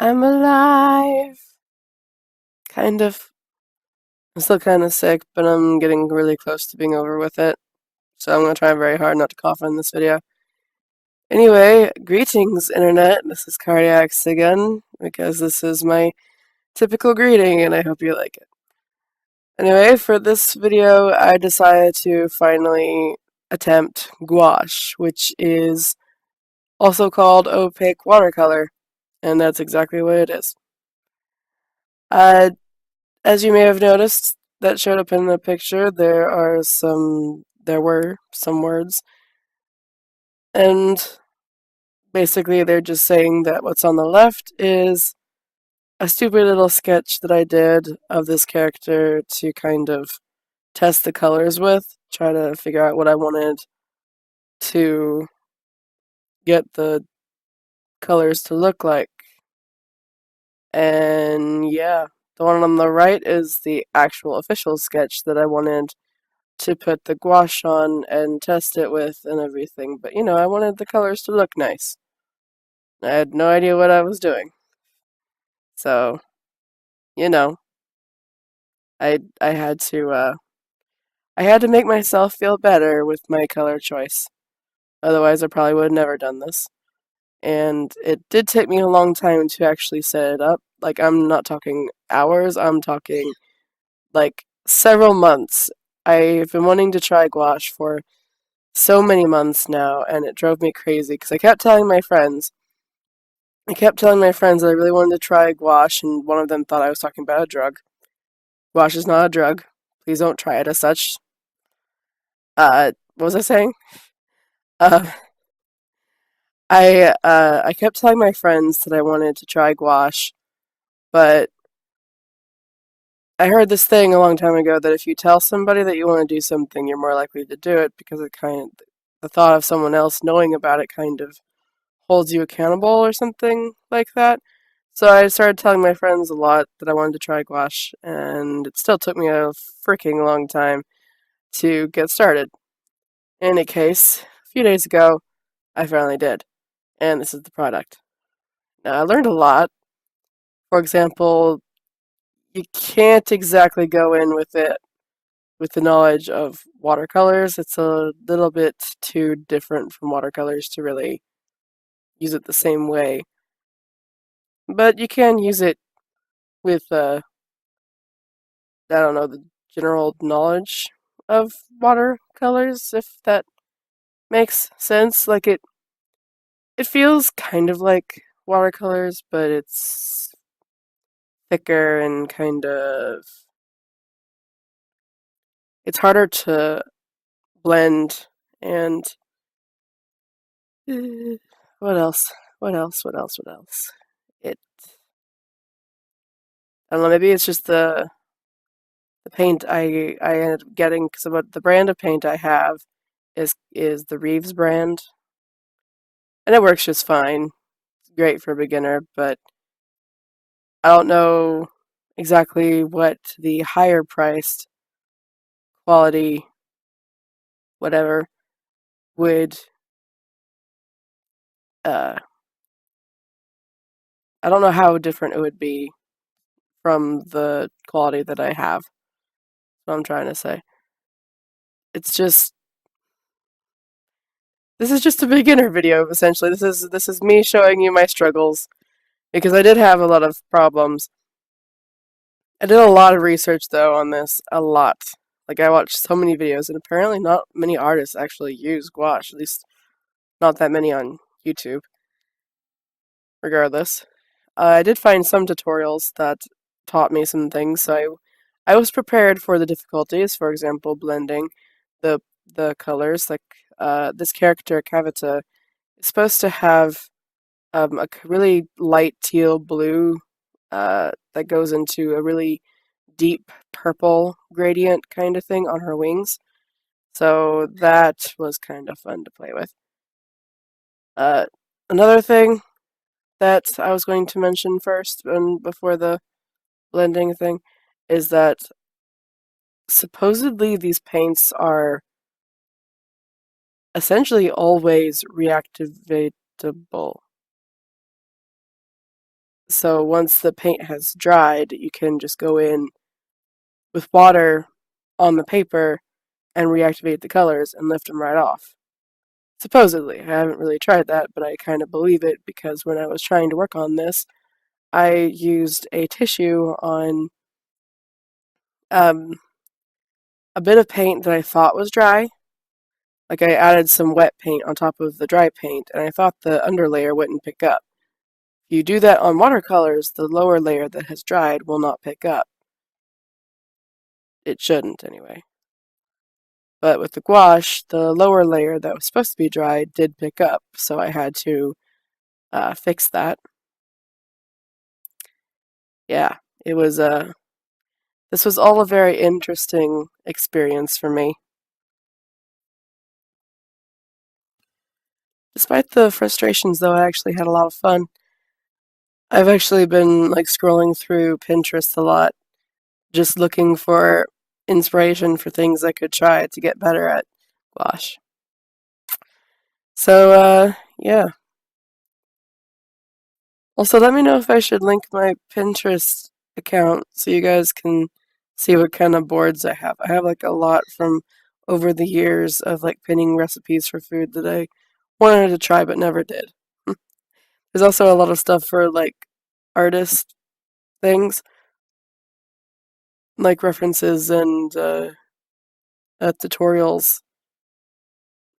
I'm alive! Kind of. I'm still kind of sick, but I'm getting really close to being over with it. So I'm going to try very hard not to cough in this video. Anyway, greetings, Internet. This is Cardiacs again, because this is my typical greeting, and I hope you like it. Anyway, for this video, I decided to finally attempt gouache, which is also called opaque watercolor, and that's exactly what it is. As you may have noticed, that showed up in the picture, there were some words, and basically they're just saying that what's on the left is a stupid little sketch that I did of this character to kind of test the colors with, try to figure out what I wanted to get the colors to look like. And yeah, the one on the right is the actual official sketch that I wanted to put the gouache on and test it with and everything. But you know, I wanted the colors to look nice. I had no idea what I was doing. So, you know, I had to make myself feel better with my color choice. Otherwise I probably would have never done this. And it did take me a long time to actually set it up. Like, I'm not talking hours, I'm talking like several months. I've been wanting to try gouache for so many months now, and it drove me crazy because I kept telling my friends that I really wanted to try gouache, and one of them thought I was talking about a drug. Gouache is not a drug. Please don't try it as such. What was I saying? Uh, I kept telling my friends that I wanted to try gouache, but I heard this thing a long time ago that if you tell somebody that you want to do something, you're more likely to do it because the thought of someone else knowing about it kind of holds you accountable or something like that. So I started telling my friends a lot that I wanted to try gouache, and it still took me a freaking long time to get started. In any case, a few days ago, I finally did, and this is the product. Now, I learned a lot. For example, you can't exactly go in with it with the knowledge of watercolors. It's a little bit too different from watercolors to really use it the same way. But you can use it with, I don't know, the general knowledge of watercolors, if that makes sense. Like, it feels kind of like watercolors, but it's thicker and kind of, it's harder to blend. And what else? What else? What else? What else? It, I don't know, maybe it's just the paint I ended up getting, because the brand of paint I have is the Reeves brand, and it works just fine. It's great for a beginner, but I don't know exactly what the higher priced quality whatever would I don't know how different it would be from the quality that I have. That's what I'm trying to say. It's just This is just a beginner video, essentially. This is me showing you my struggles, because I did have a lot of problems. I did a lot of research though on this, a lot. Like, I watched so many videos, and apparently not many artists actually use gouache, at least not that many on YouTube. Regardless, I did find some tutorials that taught me some things, so I was prepared for the difficulties. For example, blending the colors. Like, this character Cavita is supposed to have a really light teal blue that goes into a really deep purple gradient kind of thing on her wings. So that was kind of fun to play with. Another thing that I was going to mention first and before the blending thing is that supposedly these paints are essentially always reactivatable. So once the paint has dried, you can just go in with water on the paper and reactivate the colors and lift them right off. Supposedly. I haven't really tried that, but I kind of believe it because when I was trying to work on this, I used a tissue on um, a bit of paint that I thought was dry. Like I added some wet paint on top of the dry paint, and I thought the underlayer wouldn't pick up. If you do that on watercolors, the lower layer that has dried will not pick up. It shouldn't, anyway. But with the gouache, the lower layer that was supposed to be dry did pick up, so I had to fix that. Yeah, it was this was all a very interesting experience for me. Despite the frustrations, though, I actually had a lot of fun. I've actually been like scrolling through Pinterest a lot, just looking for inspiration for things I could try to get better at gouache. So, yeah. Also, let me know if I should link my Pinterest account so you guys can see what kind of boards I have. I have like a lot from over the years of like pinning recipes for food that I wanted to try but never did. There's also a lot of stuff for like artist things, like references and tutorials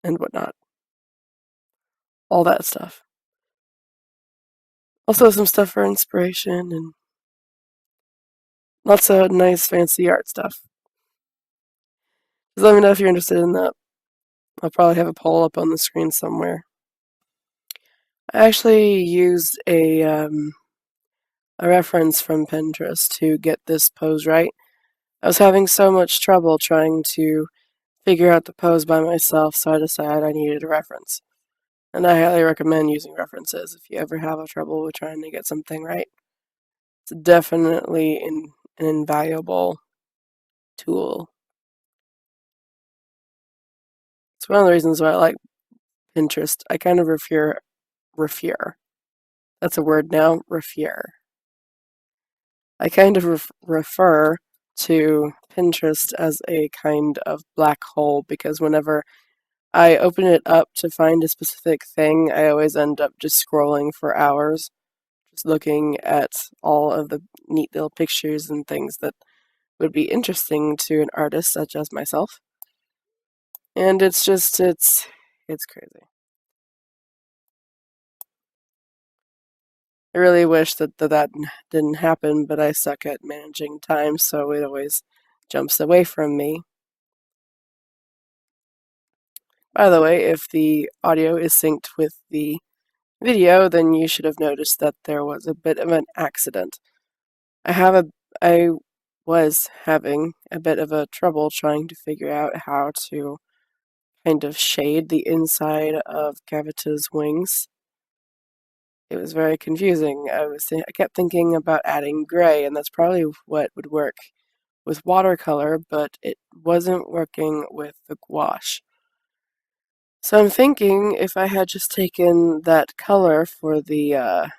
and whatnot. All that stuff. Also, some stuff for inspiration and lots of nice fancy art stuff. Just let me know if you're interested in that. I'll probably have a poll up on the screen somewhere. I actually used a reference from Pinterest to get this pose right. I was having so much trouble trying to figure out the pose by myself, so I decided I needed a reference. And I highly recommend using references if you ever have a trouble with trying to get something right. It's definitely an invaluable tool. It's one of the reasons why I like Pinterest. I kind of refer. That's a word now, refer. I kind of refer to Pinterest as a kind of black hole because whenever I open it up to find a specific thing, I always end up just scrolling for hours, just looking at all of the neat little pictures and things that would be interesting to an artist such as myself. And it's crazy. I really wish that didn't happen, but I suck at managing time, so it always jumps away from me. By the way, if the audio is synced with the video, then you should have noticed that there was a bit of an accident. I was having a bit of a trouble trying to figure out how to kind of shade the inside of Cavita's wings. It was very confusing. I kept thinking about adding gray, and that's probably what would work with watercolor, but it wasn't working with the gouache. So I'm thinking if I had just taken that color for the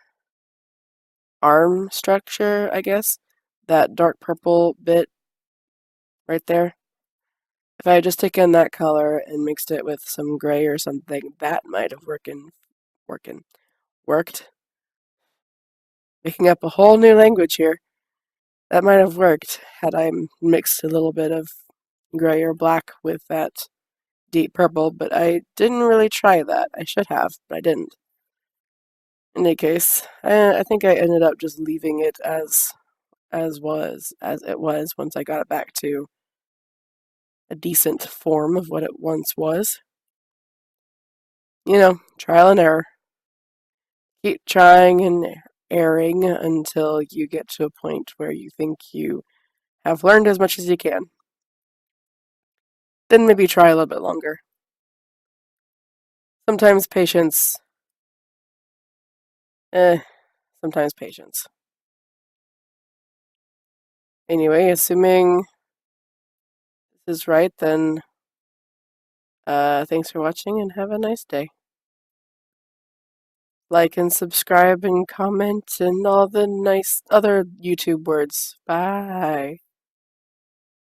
arm structure, I guess, that dark purple bit right there, if I had just taken that color and mixed it with some gray or something, that might have worked. Making up a whole new language here. That might have worked had I mixed a little bit of gray or black with that deep purple, but I didn't really try that. I should have, but I didn't. In any case, I think I ended up just leaving it as it was once I got it back to a decent form of what it once was. You know, trial and error. Keep trying and erring until you get to a point where you think you have learned as much as you can. Then maybe try a little bit longer. Sometimes patience. Sometimes patience. Anyway, assuming this is right, then thanks for watching and have a nice day. Like and subscribe and comment and all the nice other YouTube words. Bye.